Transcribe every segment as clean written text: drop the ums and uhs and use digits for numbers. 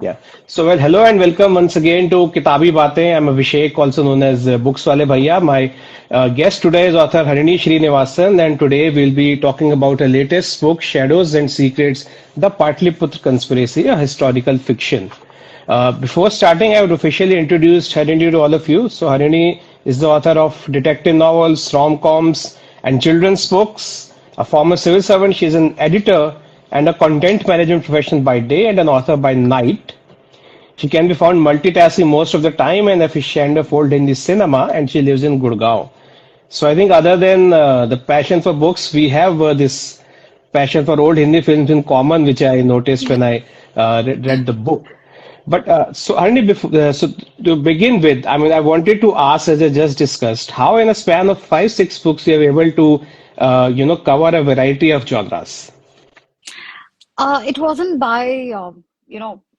Yeah. So, well, hello and welcome once again to Kitaabi Baatein. I'm Abhishek, also known as Books Wale Bhaiya. My guest today is author Harini Srinivasan, and today we'll be talking about her latest book, Shadows and Secrets: The Patliputra Conspiracy, a historical fiction. Before starting, I would officially introduce Harini to all of you. So, Harini is the author of detective novels, rom-coms, and children's books. A former civil servant, she is an editor and a content management professional by day and an author by night. She can be found multitasking most of the time and aficionado of old Hindi cinema, and she lives in Gurgaon. So I think other than the passion for books, we have this passion for old Hindi films in common, which I noticed when I read the book. But so Arni, so to begin with, I mean, I wanted to ask, as I just discussed, how in a span of five, six books you are able to, cover a variety of genres. It wasn't by,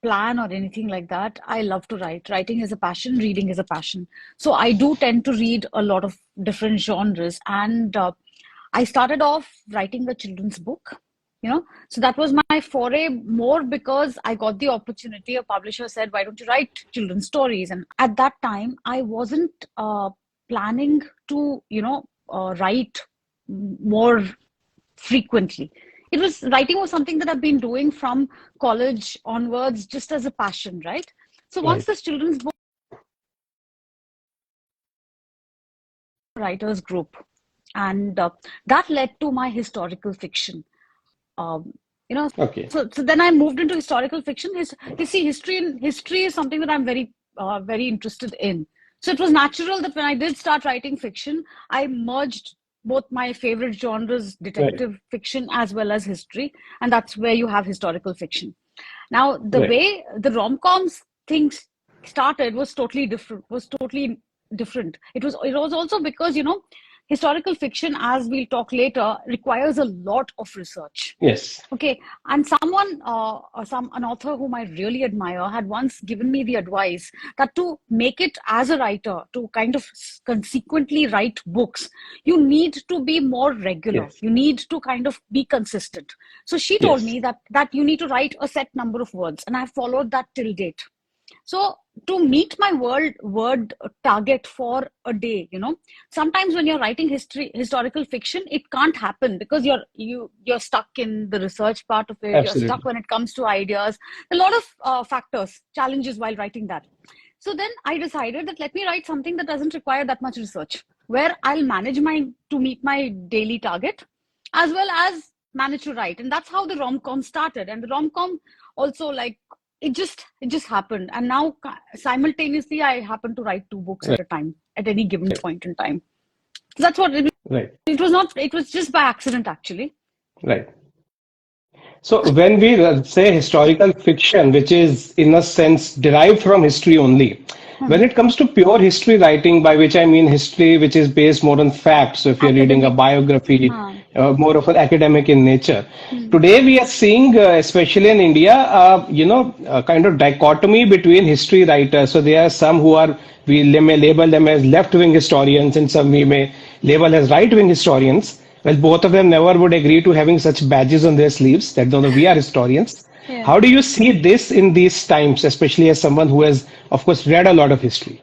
plan or anything like that. I love to write. Writing is a passion, reading is a passion. So I do tend to read a lot of different genres. And I started off writing a children's book. So that was my foray more because I got the opportunity. A publisher said, why don't you write children's stories? And at that time, I wasn't planning to, write more frequently. It was writing was something that I've been doing from college onwards, just as a passion, right? So once Right. this children's book writers group, and that led to my historical fiction. Um, you know, Okay. so then I moved into historical fiction. You see, history is something that I'm very interested in. So it was natural that when I did start writing fiction, I merged both my favorite genres, Right. detective fiction as well as history, and that's where you have historical fiction. Now, the Right. way the rom-coms things started was totally different. Was totally different. It was also because historical fiction, as we'll talk later, requires a lot of research. Yes. Okay, and an author whom I really admire had once given me the advice that to make it as a writer, to kind of consequently write books, you need to be more regular. Yes. You need to kind of be consistent. So she told Yes. me that you need to write a set number of words, and I followed that till date. So to meet my word target for a day, sometimes when you're writing historical fiction, it can't happen because you're stuck in the research part of it. You're stuck Absolutely. when it comes to ideas. A lot of factors, challenges while writing that. So then I decided that let me write something that doesn't require that much research, where I'll manage my to meet my daily target, as well as manage to write. And that's how the rom-com started. And the rom-com also, like, it just happened, and now simultaneously I happen to write two books at Right. a time at any given point in time. So that's what Right. it was. Not it was just by accident, actually. Right. So when we say historical fiction, which is in a sense derived from history only, when Mhm. it comes to pure history writing, by which I mean history which is based more on facts, so if you're reading a Academic. biography, Huh. more of an academic in nature, Hmm. today we are seeing, especially in India, a kind of dichotomy between history writers. So there are some who are, may label them as left-wing historians, and some we may label as right-wing historians. Well, both of them never would agree to having such badges on their sleeves that though we are historians. Yeah. How do you see this in these times, especially as someone who has, of course, read a lot of history?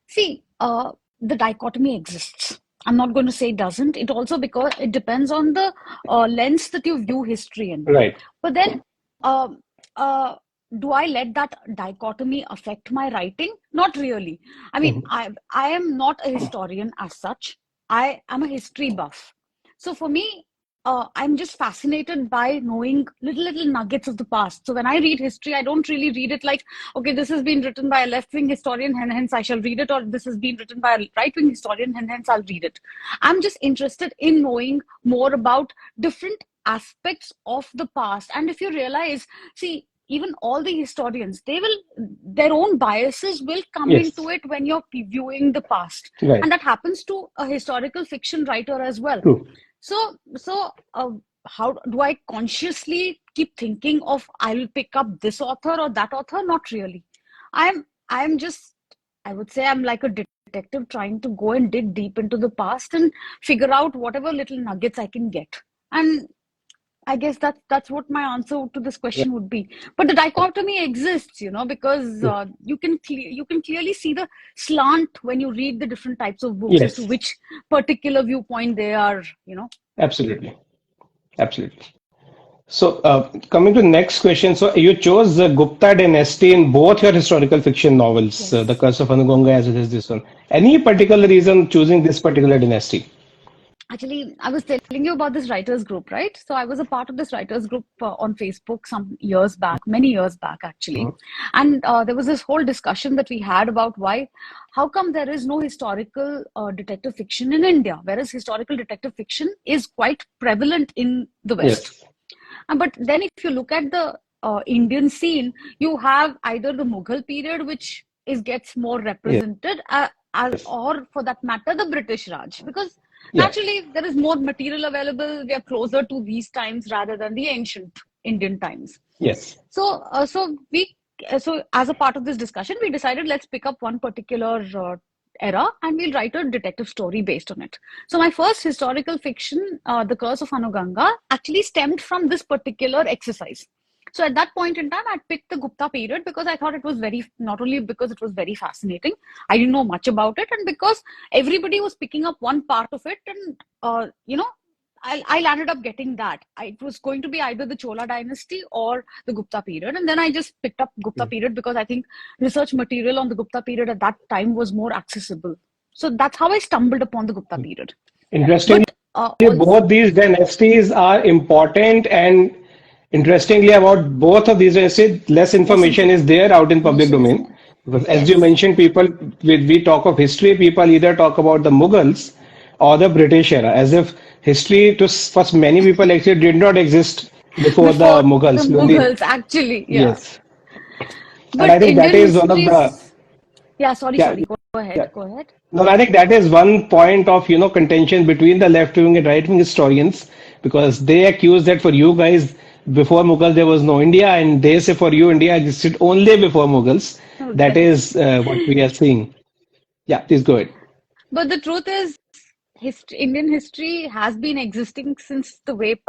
See, the dichotomy exists. I'm not going to say it doesn't. It also because it depends on the lens that you view history in. Right. But then, um, uh, do I let that dichotomy affect my writing? Not really. I mean, Mhm. I am not a historian as such. I am a history buff. So for me, I'm just fascinated by knowing little nuggets of the past. So when I read history, I don't really read it like, okay, this has been written by a left-wing historian, and hence I shall read it, or this has been written by a right-wing historian, and hence I'll read it. I'm just interested in knowing more about different aspects of the past. And if you realize, see, even all the historians, their own biases will come Yes. into it when you're viewing the past. Right. And that happens to a historical fiction writer as well. True. So how do I consciously keep thinking of I'll pick up this author or that author? Not really. I'm just, I would say I'm like a detective trying to go and dig deep into the past and figure out whatever little nuggets I can get. And I guess that's what my answer to this question would be. But the dichotomy exists, because you can clearly see the slant when you read the different types of books as to Yes, which particular viewpoint they are. absolutely. Absolutely. So, coming to the next question. So, you chose the Gupta dynasty in both your historical fiction novels, The Yes. Curse of Anugunga as well as this one. Any particular reason choosing this particular dynasty? Actually, I was telling you about this writers group, right? So I was a part of this writers group on Facebook some years back, many years back, actually. Mhm. And there was this whole discussion that we had about how come there is no historical detective fiction in India, whereas historical detective fiction is quite prevalent in the West. Yes, But then if you look at the Indian scene, you have either the Mughal period, which is gets more yes, represented, or for that matter, the British Raj, because yeah, naturally there is more material available. We are closer to these times rather than the ancient Indian times. yes. So as a part of this discussion, we decided let's pick up one particular era and we'll write a detective story based on it. So my first historical fiction, The Curse of Anuganga, actually stemmed from this particular exercise. So at that point in time, I picked the Gupta period because I thought it was not only because it was very fascinating, I didn't know much about it, and because everybody was picking up one part of it, and I landed up getting that. It was going to be either the Chola dynasty or the Gupta period. And then I just picked up Gupta period because I think research material on the Gupta period at that time was more accessible. So that's how I stumbled upon the Gupta period. Interestingly, But also, both these dynasties are important, and interestingly, about both of these dynasties, less less information is there out in public information is domain. there. Because as you Yes. mentioned, people, when we talk of history, people either talk about the Mughals or the British era, as if history to for many people actually did not exist before the Before the Mughals. Only, Mughals, actually, yeah. yes, and I But think that Indian is one of history the, is, yeah, sorry, yeah, sorry. Go yeah. ahead, go ahead. No, I think that is one point of contention between the left wing and right wing historians, because they accuse that for you guys before Mughal there was no India, and they say for you India existed only before Mughals. That Okay. is what we are seeing. Yeah, please go ahead. But the truth is, Indian history has been existing since the Right.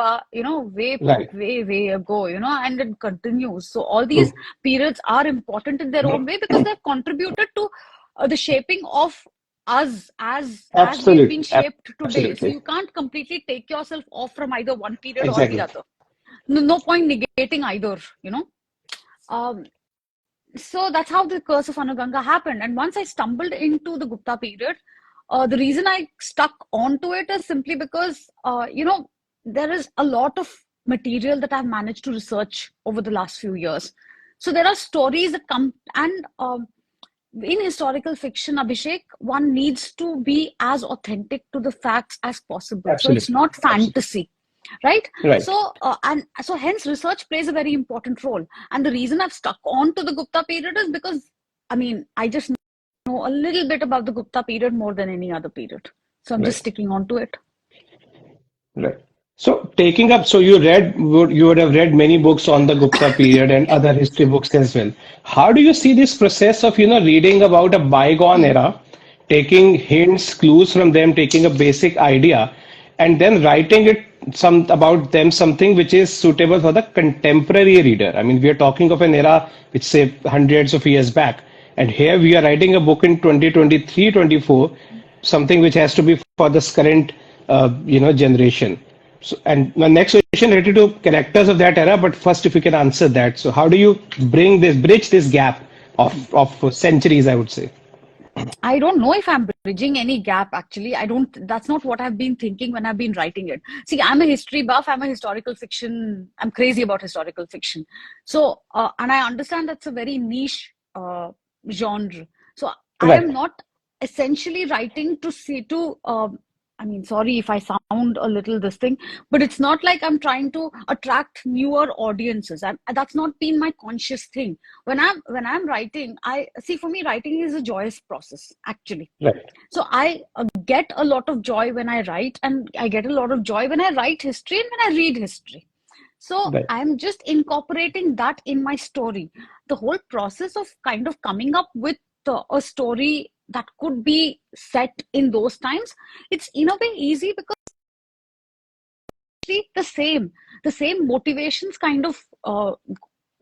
way ago, and it continues. So all these True. periods are important in their own way because they've contributed to the shaping of us as we've been Absolutely. shaped today. So Absolutely. you can't completely take yourself off from either one period or the Exactly. other. No point negating either. Um, so that's how the curse of Anuganga happened. And once I stumbled into the Gupta period, the reason I stuck onto it is simply because, there is a lot of material that I've managed to research over the last few years. So there are stories that come, and in historical fiction, Abhishek, one needs to be as authentic to the facts as possible. So it's Absolutely. not Absolutely. fantasy, right? Right. So hence research plays a very important role. And the reason I've stuck on to the Gupta period is because, I mean, I just know a little bit about the Gupta period more than any other period. So I'm just Right. sticking on to it. Right. So taking up, so you would have read many books on the Gupta period and other history books as well. How do you see this process of reading about a bygone era, taking hints, clues from them, taking a basic idea, and then writing it some about them something which is suitable for the contemporary reader? I mean, we are talking of an era which say hundreds of years back, and here we are writing a book in 2023, 24, something which has to be for this current generation. So, and my next question related to characters of that era, but first, if you can answer that. So, how do you bridge this gap of centuries, I would say? I don't know if I'm bridging any gap actually. I don't, that's not what I've been thinking when I've been writing it. See, I'm a history buff, I'm a historical fiction, I'm crazy about historical fiction. So, and I understand that's a very niche genre. So, I am Right. not essentially writing to see to I mean, sorry if I sound a little this thing, but it's not like I'm trying to attract newer audiences. That's not been my conscious thing. When I'm writing, I see, for me writing is a joyous process actually. Right. So I get a lot of joy when I write, and I get a lot of joy when I write history and when I read history. So Right. I'm just incorporating that in my story. The whole process of kind of coming up with a story that could be set in those times, it's in a way easy because the same. The same motivations kind of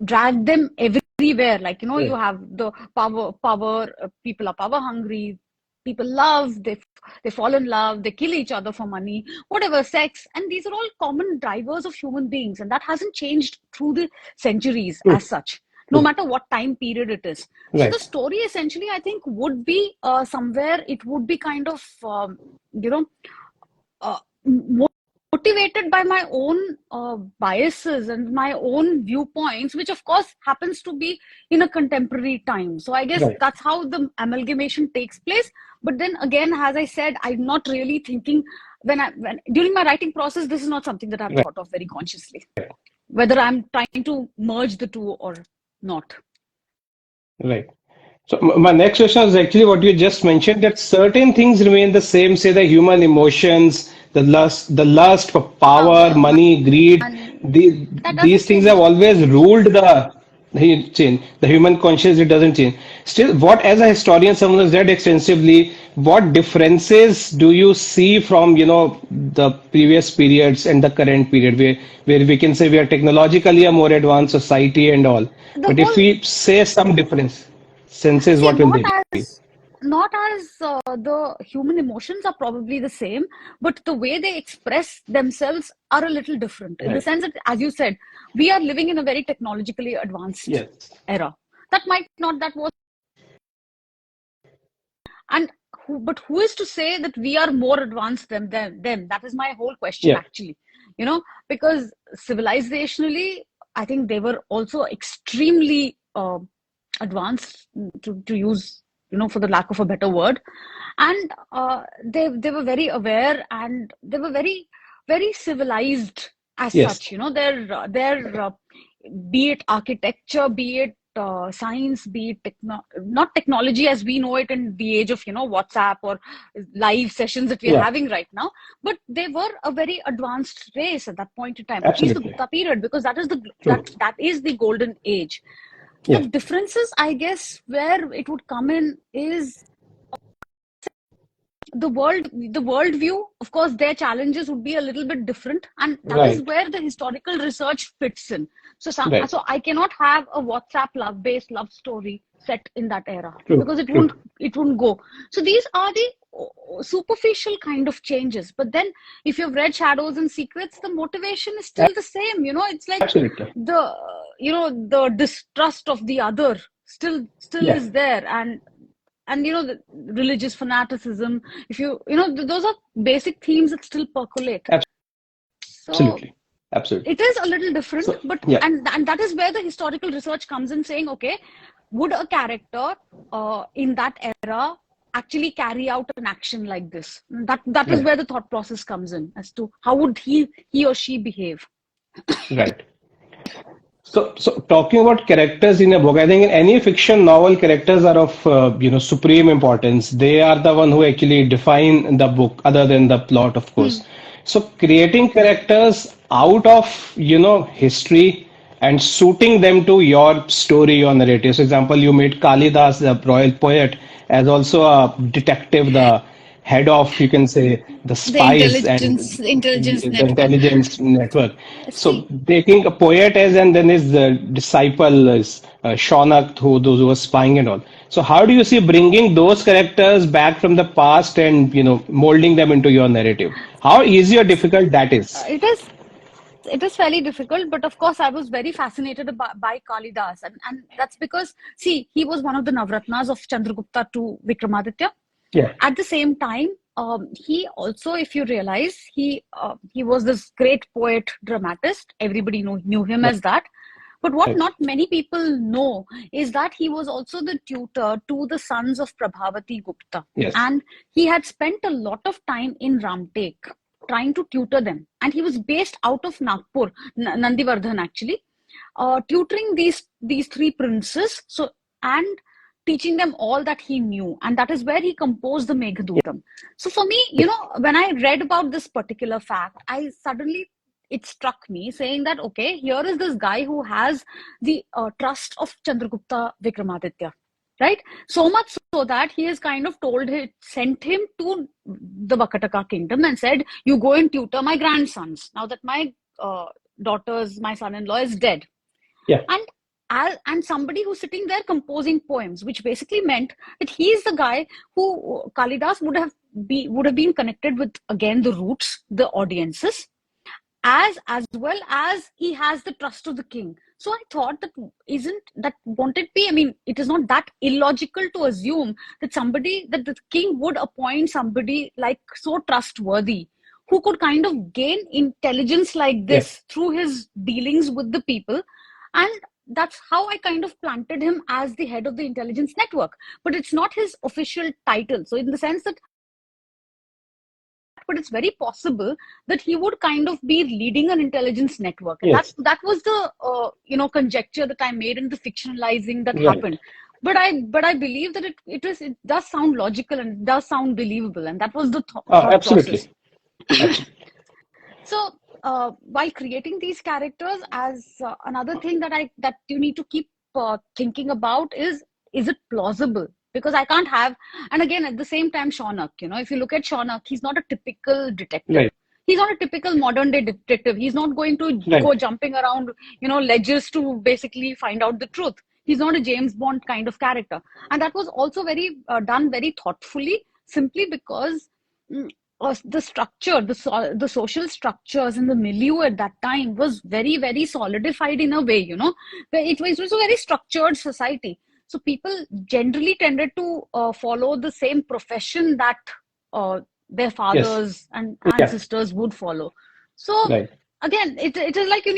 drag them everywhere. Like, you Right. have the power, people are power hungry, people love, they fall in love, they kill each other for money, whatever, sex. And these are all common drivers of human beings. And that hasn't changed through the centuries True. as such, no True. matter what time period it is. So the Right. story essentially, I think, would be somewhere, it would be kind of, you know, uh, motivated by my own biases and my own viewpoints, which of course happens to be in a contemporary time. So I guess Right. that's how the amalgamation takes place. But then again, as I said, I'm not really thinking when during my writing process, this is not something that I've Right. thought of very consciously, whether I'm trying to merge the two or not. Right. So my next question is actually what you just mentioned, that certain things remain the same, say the human emotions, the lust for power, Power, money, greed. money, that These doesn't things have change. always ruled the human conscience. It doesn't change. Still, what as a historian, someone who's read extensively, what differences do you see from the previous periods and the current period, where we can say we are technologically a more advanced society and all, The but if whole we say some difference. Senses, See, what will they be? not as the human emotions are probably the same, but the way they express themselves are a little different. In the Right. sense that, as you said, we are living in a very technologically advanced Yes. era. That might not that was, and but who is to say that we are more advanced than them? That is my whole question, Yeah. actually. Because civilizationally, I think they were also extremely advanced, to use, for the lack of a better word. And they were very aware, and they were very, very civilized as Yes. such. Their be it architecture, be it science, be it not technology as we know it in the age of WhatsApp or live sessions that we're Yeah. having right now, but they were a very advanced race at that point in time, at least the Absolutely. Gupta period, because that is the True. that is the golden age. The Yeah. differences, I guess, where it would come in is the world view. Of course, their challenges would be a little bit different, and that is Right. where the historical research fits in. Right. So I cannot have a WhatsApp love-based love story set in that era, True. because True. it wouldn't go. So these are the superficial kind of changes. But then, if you've read Shadows and Secrets, the motivation is still the same. It's like Absolutely. the distrust of the other still Yeah. is there, and the religious fanaticism. If those are basic themes that still percolate. So Absolutely. Absolutely. it is a little different, So but yeah. and that is where the historical research comes in, saying, okay, would a character in that era actually carry out an action like this? That is Right. where the thought process comes in, as to how would he or she behave. Right. So talking about characters in a book, I think in any fiction novel, characters are of supreme importance. They are the one who actually define the book, other than the plot, of Hmm. course. So creating characters out of history and suiting them to your story or narrative. For example, you made Kalidas, the royal poet, as also a detective, the head of, you can say, the The spies and intelligence the network. intelligence network. So See, taking a poet as, and then his disciple is Shaunak, those who were spying and all. So how do you see bringing those characters back from the past and molding them into your narrative? How easy or difficult that is? it is fairly difficult, but of course I was very fascinated by Kalidas, and that's because, see, he was one of the Navratnas of Chandragupta to Vikramaditya. Yeah. At the same time, he also, if you realize, he was this great poet dramatist. Everybody knew him Right. as that. But what Right. not many people know is that he was also the tutor to the sons of Prabhavati Gupta. Yes. And he had spent a lot of time in Ramtek trying to tutor them. And he was based out of Nagpur, Nandivardhan actually, tutoring these three princes. And teaching them all that he knew. And that is where he composed the Yeah. Meghadutam. So for me, when I read about this particular fact, it struck me, saying that, okay, here is this guy who has the trust of Chandragupta Vikramaditya, right? So much so that he has kind of sent him to the Vakataka kingdom and said, "You go and tutor my grandsons now that my my son-in-law is dead." Yeah. And and somebody who's sitting there composing poems, which basically meant that he's the guy who Kalidas would have been connected with, again, the roots, the audiences, as well as he has the trust of the king. So I thought that, isn't that, won't it be, I mean, it is not that illogical to assume that the king would appoint somebody like so trustworthy, who could kind of gain intelligence like Yeah. this through his dealings with the people. And that's how I kind of planted him as the head of the intelligence network. But it's not his official title. So in the sense that, but it's very possible that he would kind of be leading an intelligence network. And Yes. that was the conjecture that I made in the fictionalizing that Right. happened. But I believe that it does sound logical and it does sound believable, and that was the thought Absolutely. process. So while creating these characters, as another thing that you need to keep thinking about is it plausible? Because I can't have, and again, at the same time, Shaunak, if you look at Shaunak, he's not a typical detective. Right. He's not a typical modern day detective. He's not going to Right. go jumping around, ledgers to basically find out the truth. He's not a James Bond kind of character. And that was also done very thoughtfully, simply because the structure, the social structures in the milieu at that time was very, very solidified in a way, where it was a very structured society. So people generally tended to follow the same profession that their Yes. fathers and Yeah. ancestors would follow. So Right. again, it is like you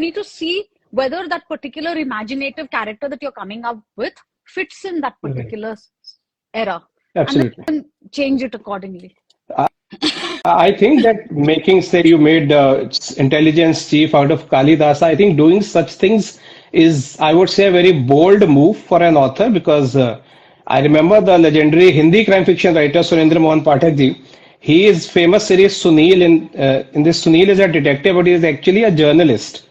need to see whether that particular imaginative character that you're coming up with fits in that Right. particular era, and Absolutely. then change it accordingly. I think that making, say, you made intelligence chief out of Kalidasa, I think doing such things is, I would say, a very bold move for an author, because I remember the legendary Hindi crime fiction writer Surendra Mohan Pathak ji. He is famous series Sunil. In this, Sunil is a detective, but he is actually a journalist.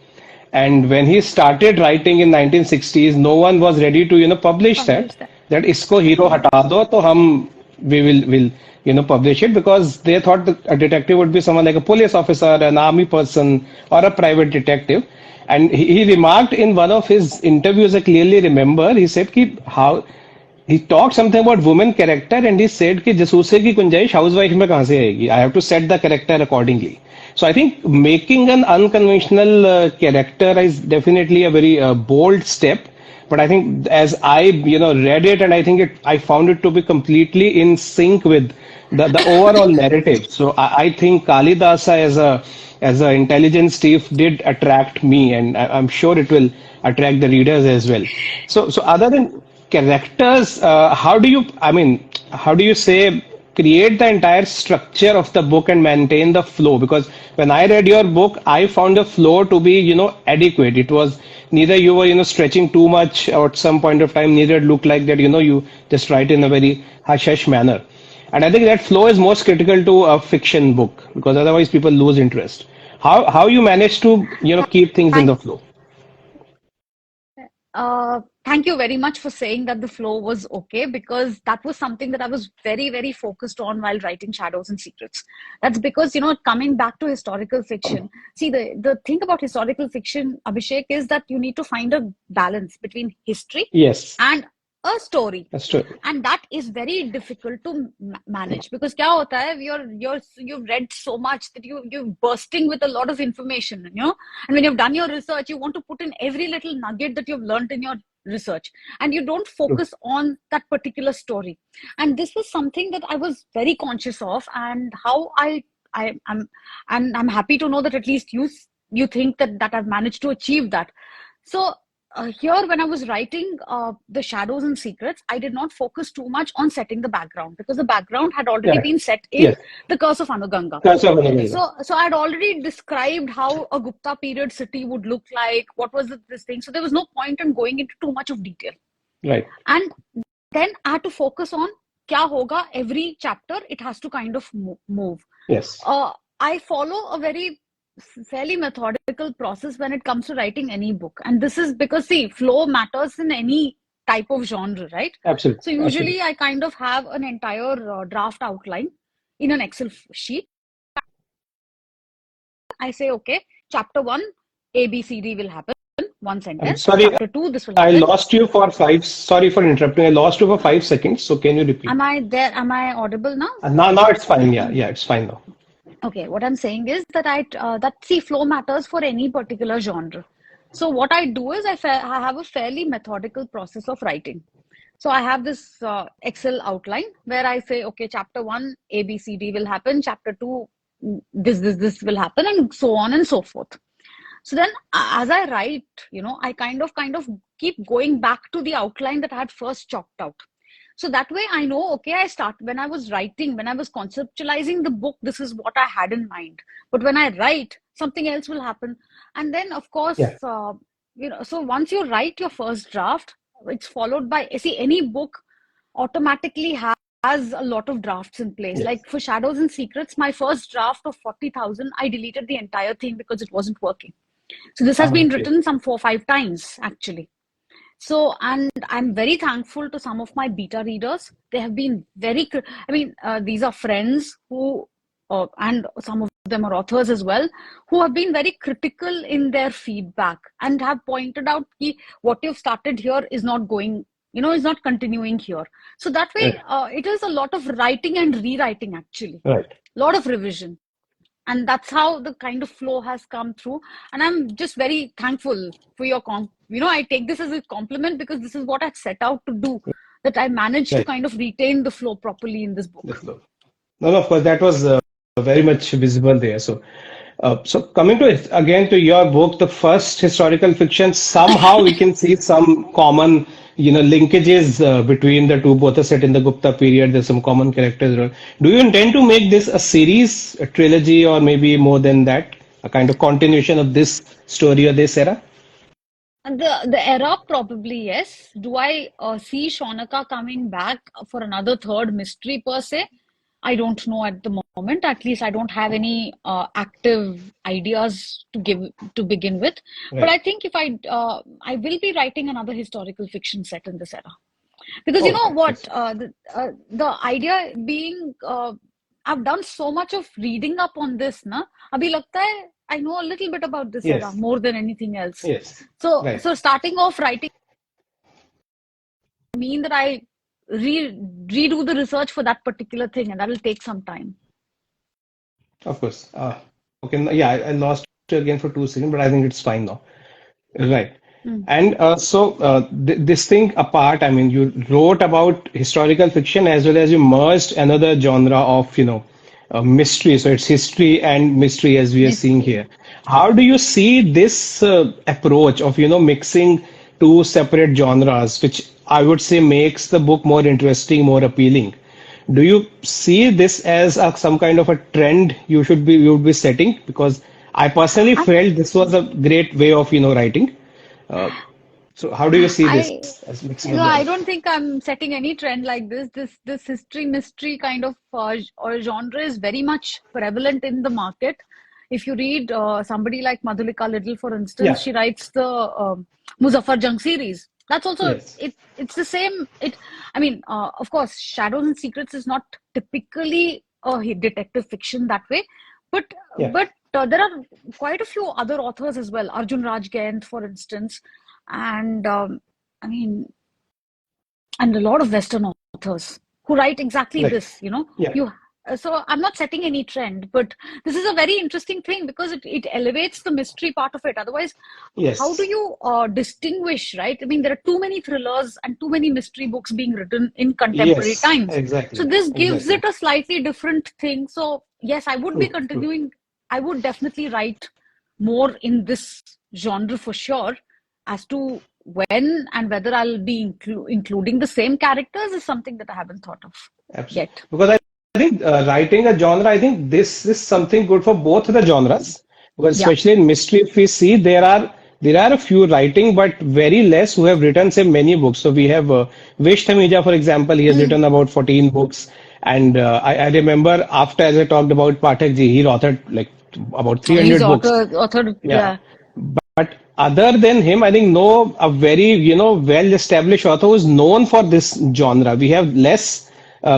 And when he started writing in 1960s, no one was ready to publish Publish that. that isko hero hata do to hum will publish it, because they thought that a detective would be someone like a police officer, an army person, or a private detective. And he remarked in one of his interviews, I clearly remember, he said ki how he talked something about woman character, and he said कि जसूसे की गुंजाइश housewife में कहाँ से आएगी? I have to set the character accordingly. So I think making an unconventional character is definitely a very bold step. But I think as I read it, and I found it to be completely in sync with the overall narrative. So I think Kalidasa as a intelligence chief did attract me, and I'm sure it will attract the readers as well. So other than characters, how do you say, create the entire structure of the book and maintain the flow? Because when I read your book, I found the flow to be adequate. It was neither you were stretching too much, or at some point of time neither it looked like that you just write in a very hush manner. And I think that flow is most critical to a fiction book, because otherwise people lose interest. How you manage to keep things in Thank the flow? Thank you very much for saying that the flow was okay, because that was something that I was very, very focused on while writing Shadows and Secrets. That's because, coming back to historical fiction, see, the thing about historical fiction, Abhishek, is that you need to find a balance between history Yes, and a story. that's true. And that is very difficult to manage, because kya hota hai, you've read so much that you're bursting with a lot of information, and when you've done your research, you want to put in every little nugget that you've learned in your research, and you don't True. focus on that particular story. And this was something that I was very conscious of, and how I'm happy to know that at least you think that I've managed to achieve that. So here, when I was writing the Shadows and Secrets, I did not focus too much on setting the background, because the background had already Yeah. been set in Yes. the Curse of Anuganga. That's So I'd already described how a Gupta period city would look like, what was this thing. So there was no point in going into too much of detail. right. And then I had to focus on kya hoga every chapter. It has to kind of move. Yes. I follow a very fairly methodical process when it comes to writing any book. And this is because, see, flow matters in any type of genre, right? Absolutely. So usually I kind of have an entire draft outline in an Excel sheet. I say, okay, chapter 1, A, B, C, D will happen, one I'm sentence. sorry, Chapter 2, this will I happen. lost you for five. Sorry for interrupting. I lost you for 5 seconds. So can you repeat? Am I there? Am I audible now? Now it's fine. Yeah, it's fine now. Okay, what I'm saying is that see, flow matters for any particular genre. So what I do is I have a fairly methodical process of writing. So I have this Excel outline where I say, okay, chapter 1, A, B, C, D will happen. Chapter 2, this will happen, and so on and so forth. So then, as I write, I kind of keep going back to the outline that I had first chalked out. So that way I know, okay, when I was writing, when I was conceptualizing the book, this is what I had in mind. But when I write, something else will happen. And then, of course, Yeah. so once you write your first draft, it's followed by, see, any book automatically has a lot of drafts in place. Yes. Like for Shadows and Secrets, my first draft of 40,000, I deleted the entire thing because it wasn't working. So this has been written some 4 or 5 times, actually. So, and I'm very thankful to some of my beta readers. They have been these are friends who, and some of them are authors as well, who have been very critical in their feedback and have pointed out that what you've started here is not going, is not continuing here. So that way, it is a lot of writing and rewriting, actually. Right. A lot of revision. And that's how the kind of flow has come through. And I'm just very thankful for your I take this as a compliment because this is what I set out to do, that I managed to kind of retain the flow properly in this book. No, of course, that was very much visible there. So coming to it again to your book, the first historical fiction, somehow we can see some common, linkages between the two, both are set in the Gupta period. There's some common characters. Do you intend to make this a series, a trilogy, or maybe more than that, a kind of continuation of this story or this era? The era, probably yes. Do I see Shaunaka coming back for another third mystery per se? I don't know at the moment. At least I don't have any active ideas to begin with. Right. But I think if I will be writing another historical fiction set in this era, because you know what, the idea being, I've done so much of reading up on this, na. Abhi lagta hai I know a little bit about this era more than anything else. Yes. So starting off writing mean that I redo the research for that particular thing, and that will take some time. Of course. Okay. Yeah, I lost you again for 2 seconds, but I think it's fine now. Right. And this thing apart, I mean, you wrote about historical fiction as well as you merged another genre of, mystery. So it's history and mystery as we are seeing here. How do you see this approach of, mixing two separate genres, which I would say makes the book more interesting, more appealing? Do you see this as some kind of a trend you would be setting? Because I personally felt this was a great way of, writing. So how do you see this as mixing of I don't think I'm setting any trend like this. This history mystery kind of or genre is very much prevalent in the market. If you read somebody like Madhulika Little, for instance, she writes the Muzaffar Jung series. That's also it's the same. Of course, Shadows and Secrets is not typically a detective fiction that way, but there are quite a few other authors as well. Arjun Raj Gant, for instance, and and a lot of Western authors who write exactly this. So I'm not setting any trend, but this is a very interesting thing because it elevates the mystery part of it. Otherwise, how do you distinguish, right? I mean, there are too many thrillers and too many mystery books being written in contemporary times. Exactly. So this gives it a slightly different thing. So yes, I would be continuing. I would definitely write more in this genre for sure. As to when and whether I'll be including the same characters is something that I haven't thought of yet. Because I think writing a genre, I think this is something good for both the genres. Because especially in mystery, if we see there are a few writing, but very less who have written say many books. So we have Vish Thamija, for example, he has written about 14 books. And I remember after, as I talked about Pathak ji, he authored like about 300 books. Authored, yeah. But other than him, I think no a very well-established author who is known for this genre. We have less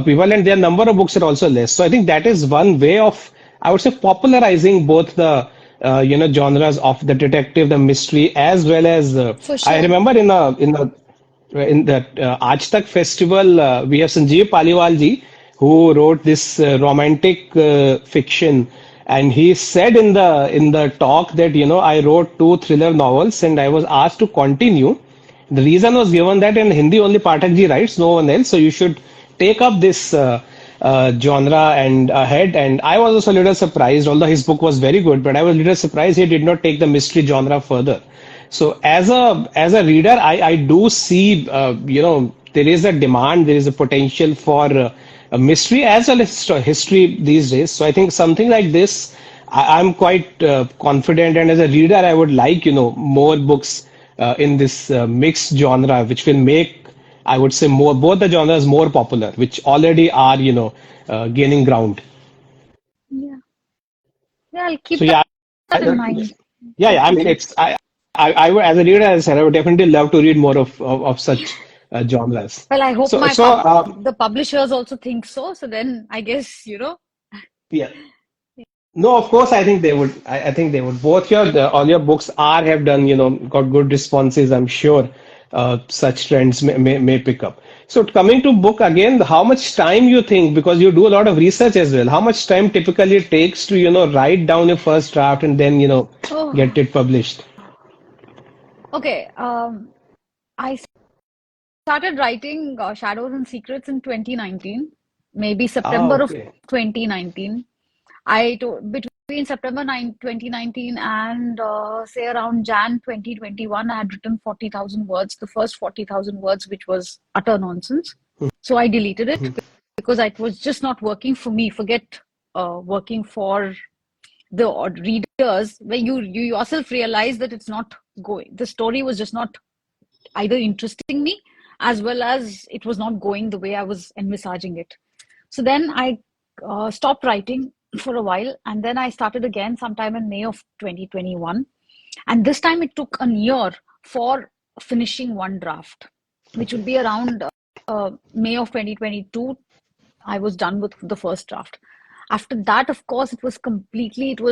people, and their number of books are also less. So I think that is one way of, I would say, popularizing both the genres of the detective, the mystery, as well as For I sure. remember in the Aaj Tak festival, we have Sanjeev Paliwal ji, who wrote this romantic fiction, and he said in the talk that I wrote two thriller novels, and I was asked to continue. The reason was given that in Hindi only Pathak ji writes, no one else, so you should take up this genre and ahead. And I was also a little surprised, although his book was very good, but I was a little surprised he did not take the mystery genre further. So as a reader, I do see there is a demand, there is a potential for a mystery as well as history these days. So I think something like this, I'm quite confident, and as a reader, I would like more books in this mixed genre, which will make, I would say, more both the genres more popular, which already are gaining ground. Yeah. Yeah, I'll So keep yeah, that in I, mind. yeah, yeah. I mean, Definitely. I would, as a reader, as I said, I would definitely love to read more of such genres. Well, I hope So, my so the publishers also think so. So then I guess, yeah. No, of course, I think they would. I think they would. Both all your books are have done, got good responses. I'm sure such trends may pick up. So coming to book again, how much time you think, because you do a lot of research as well, how much time typically it takes to, write down your first draft and then, get oh, it published? okay. I started writing Shadows and Secrets in 2019, maybe Ah, September of okay. 2019. Between September 2019 and say around Jan 2021, I had written 40,000 words, the first 40,000 words, which was utter nonsense. So I deleted it because it was just not working for me. Forget working for the readers, where you yourself realize that it's not going. The story was just not either interesting me as well as it was not going the way I was envisaging it. So then I stopped writing for a while, and then I started again sometime in May of 2021. And this time it took a year for finishing one draft, which would Okay. be around May of 2022. I was done with the first draft. After that, of course, it was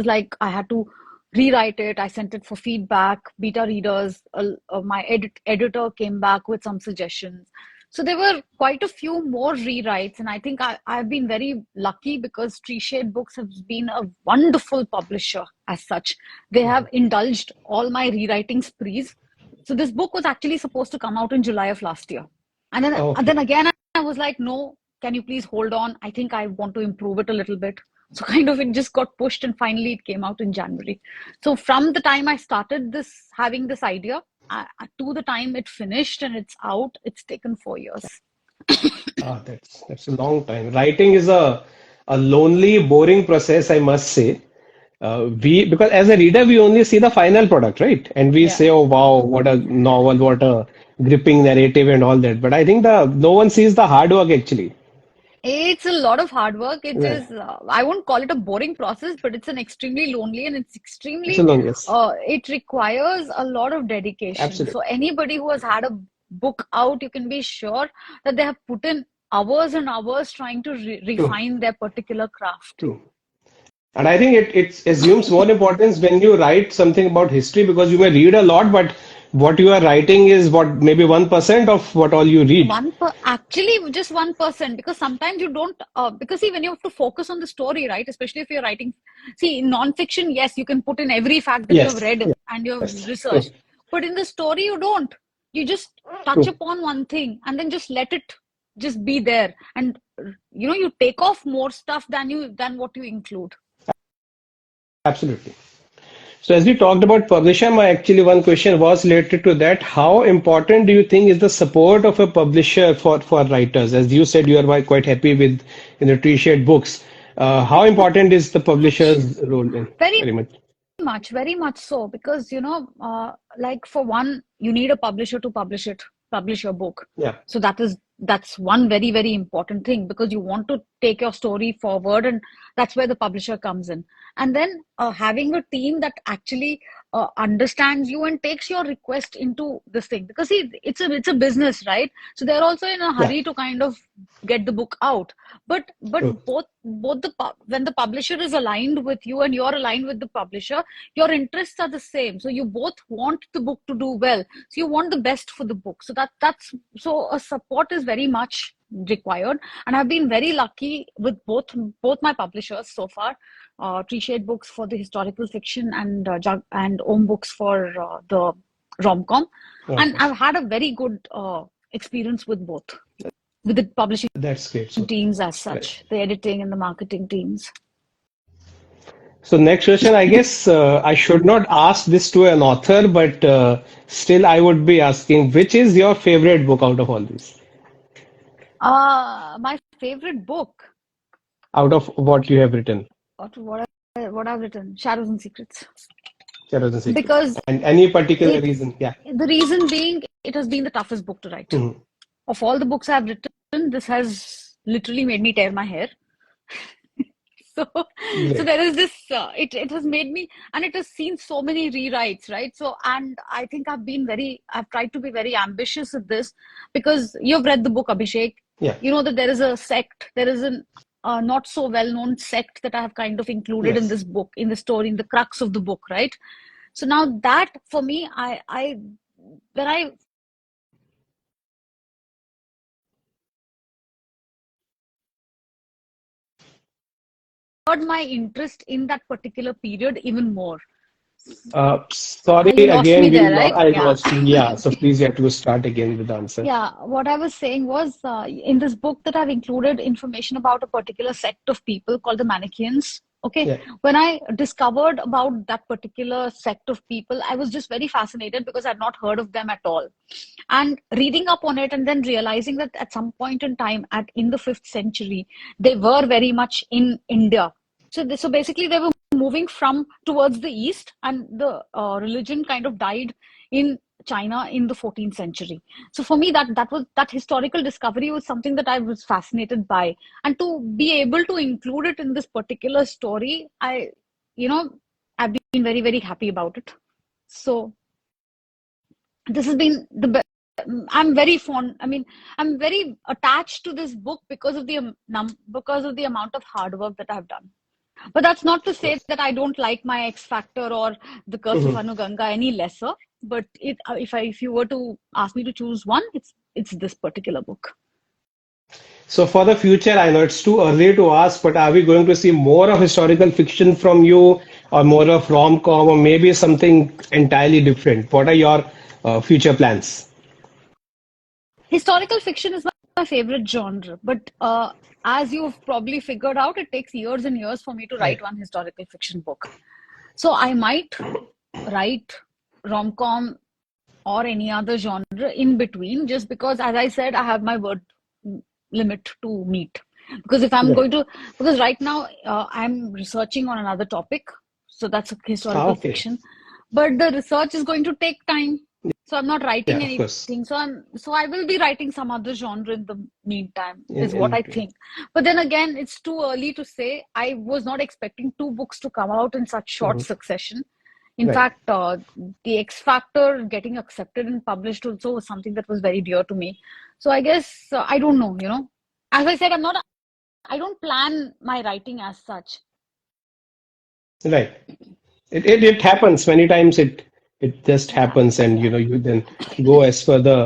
like I had to rewrite it. I sent it for feedback, beta readers. My editor came back with some suggestions. So there were quite a few more rewrites. And I think I've been very lucky because Tree Shade Books has been a wonderful publisher as such. They have indulged all my rewriting sprees. So this book was actually supposed to come out in July of last year. And then Okay. again, I was like, no, can you please hold on? I think I want to improve it a little bit. So kind of it just got pushed and finally it came out in January. So from the time I started having this idea to the time it finished and it's out, it's taken 4 years. Ah, that's a long time. Writing is a lonely, boring process, I must say. We because as a reader we only see the final product, right? And we Yeah. say, "Oh wow, what a novel, what a gripping narrative, and all that." But I think the no one sees the hard work actually. It's a lot of hard work. It Right. is, I won't call it a boring process, but it's an extremely lonely and It's a yes, it requires a lot of dedication. So absolutely anybody who has had a book out, you can be sure that they have put in hours and hours trying to true, refine their particular craft. true. And I think it assumes more importance when you write something about history because you may read a lot, but what you are writing is what maybe 1% of what all you read. Actually, just 1%, because sometimes you don't, because see, when you have to focus on the story, right? Especially if you're writing, see, in non-fiction, yes, you can put in every fact that you have Yes, read and you have yes, true, researched. But in the story, you don't. You just touch true, upon one thing and then just let it just be there. And you take off more stuff than what you include. absolutely. So as we talked about publisher, my actually one question was related to that. How important do you think is the support of a publisher for writers? As you said, you are quite happy with in the T-shirt books. How important is the Much. publisher's role in Very very much? very much so, because like for one, you need a publisher to publish your book. Yeah. So that is that's one very, very important thing, because you want to take your story forward, and that's where the publisher comes in. And then having a team that actually understands you and takes your request into this thing, because see, it's a business, right? So they're also in a Yeah. hurry to kind of get the book out. But True. both when the publisher is aligned with you and you're aligned with the publisher, your interests are the same. So you both want the book to do well. So you want the best for the book. So that's so a support is very much required. And I've been very lucky with both my publishers so far. Tree Shade Books for the historical fiction, and and Om Books for the rom-com. And Okay. I've had a very good experience with both, with the publishing That's great. So, teams as right. such, the editing and the marketing teams. So next question, I guess I should not ask this to an author, but still I would be asking, which is your favorite book out of all these? My favorite book, Out of what you have written? what I've written, Shadows and Secrets, Shadows and Secrets. because And any particular it reason? Yeah. the reason being, it has been the toughest book to write. Mhm. Of all the books I've written, this has literally made me tear my hair. So, so Great. there is this, it has made me, and it has seen so many rewrites, right? So, and I think I've tried to be very ambitious with this, because you've read the book, Abhishek. Yeah. You know that there is a sect, there is an not so well-known sect that I have kind of included in Yes. this book, in the story, in the crux of the book, right? So now that for me, when I heard my interest in that particular period even more. Sorry You lost me again, there, right? I Yeah. lost you. Yeah. So please, you have to start again with the answer. Yeah, what I was saying was, in this book that I've included information about a particular sect of people called the Manichaeans. Okay, Yeah. when I discovered about that particular sect of people, I was just very fascinated because I'd not heard of them at all. And reading up on it, and then realizing that at some point in time, in the 5th century, they were very much in India. So basically, they were moving from towards the east, and the religion kind of died in China in the 14th century. So for me, that historical discovery was something that I was fascinated by, and to be able to include it in this particular story, you know, I've been very, very happy about it. So this has been I'm very fond. I mean, I'm very attached to this book because of because of the amount of hard work that I've done. But that's not to Of say course. that I don't like my X Factor or The Curse of Mhm. Anuganga any lesser. But if you were to ask me to choose one, it's this particular book. So for the future, I know it's too early to ask, but are we going to see more of historical fiction from you, or more of rom-com, or maybe something entirely different? What are your future plans? Historical fiction is my favorite genre, but as you've probably figured out, it takes years and years for me to write Right. one historical fiction book. So I might write rom-com or any other genre in between, just because, as I said, I have my word limit to meet. Because if I'm Right. going to, because right now I'm researching on another topic, so that's a Ah, historical okay. fiction, but the research is going to take time. So I'm not Yeah, writing of course. anything. So I will be writing some other genre in the meantime, is In what I between. think. But then again, it's too early to say. I was not expecting two books to come out in such short Mhm. succession. In Right. fact, the X Factor getting accepted and published also was something that was very dear to me. So I guess I don't know, you know. As I said, I don't plan my writing as such. Right. It happens many times. It just Yeah, happens, and yeah. you then go as per the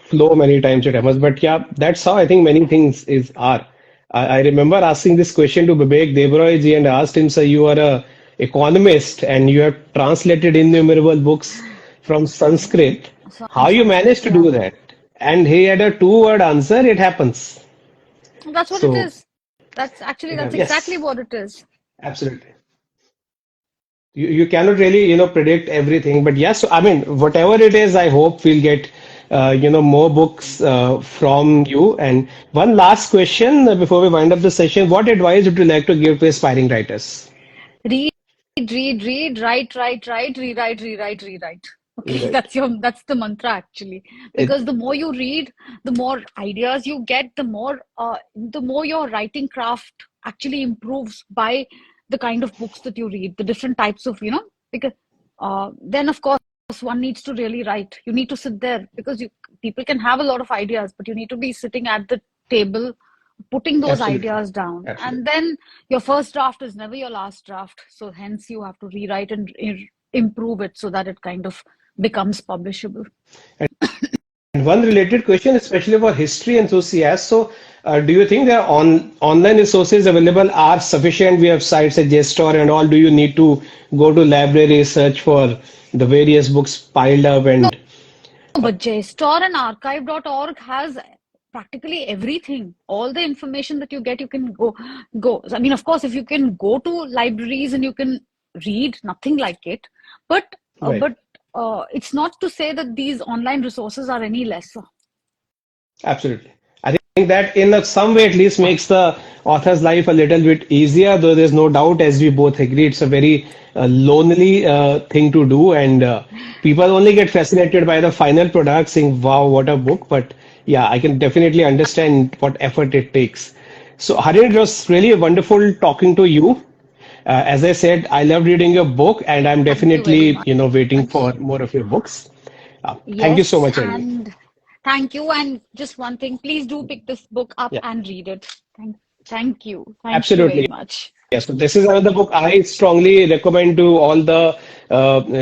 flow. Many times it happens, but yeah, that's how I think many things is are. I remember asking this question to Vivek Devroy ji and asked him, "Sir, you are a economist and you have translated innumerable books from Sanskrit. From How you Sanskrit, managed to yeah. do that?" And he had a two-word answer. It happens. That's what it So, is. That's exactly yes, what it is. absolutely. You cannot really predict everything, but yes, I mean, whatever it is, I hope we'll get more books from you. And one last question before we wind up the session: what advice would you like to give to aspiring writers? Read, read, read, write, write, write, rewrite, rewrite, rewrite. Okay, Right. that's the mantra actually. It, Because the more you read, the more ideas you get, the more your writing craft actually improves by the kind of books that you read, the different types of, because then of course one needs to really write. You need to sit there because people can have a lot of ideas, but you need to be sitting at the table putting those absolutely. ideas down. Absolutely. And then your first draft is never your last draft. So hence you have to rewrite and improve it so that it kind of becomes publishable. And one related question, especially for history enthusiasts. So, do you think there are online resources available are sufficient? We have sites like JSTOR and all. Do you need to go to library, search for the various books piled up No, and but JSTOR and archive.org has practically everything. All the information that you get, you can go. I mean, of course, if you can go to libraries and you can read, nothing like it. But uh, right? but it's not to say that these online resources are any lesser. Absolutely. I think that in some way at least makes the author's life a little bit easier, though there's no doubt, as we both agree, it's a very lonely thing to do, and people only get fascinated by the final product, saying, "Wow, what a book!" But yeah, I can definitely understand what effort it takes. So, Harin, it was really wonderful talking to you. As I said, I love reading your book, and I'm Thank you very definitely, waiting for much. more of your books. Thank you so Yes, much, Harini. and thank you. And just one thing, please do pick this book up Yeah, and read it. Thank you. Thank you very absolutely. much. Yes, so this is another book I strongly recommend to all the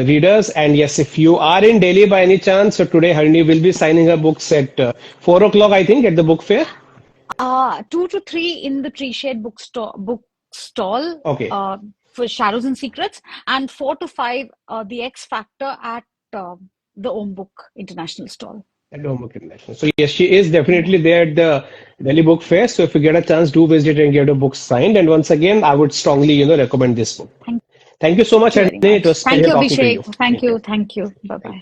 readers. And yes, if you are in Delhi by any chance, so today Harini will be signing her books at 4 o'clock, I think, at the book fair. 2 to 3 in the Tree Shade book stall Okay, for Shadows and Secrets, and 4 to 5 the X Factor at uh, the Om Book International stall. at Home Book International. So yes, she is Yeah. definitely there at the Delhi Book Fair. So if you get a chance, do visit and get a book signed. And once again, I would strongly, recommend this book. Thank Thank you so much, you Harini. very It much. was Thank pleasure you, talking to Abhishek. you. Thank Thank you. you. Thank you. Bye Thank bye. you.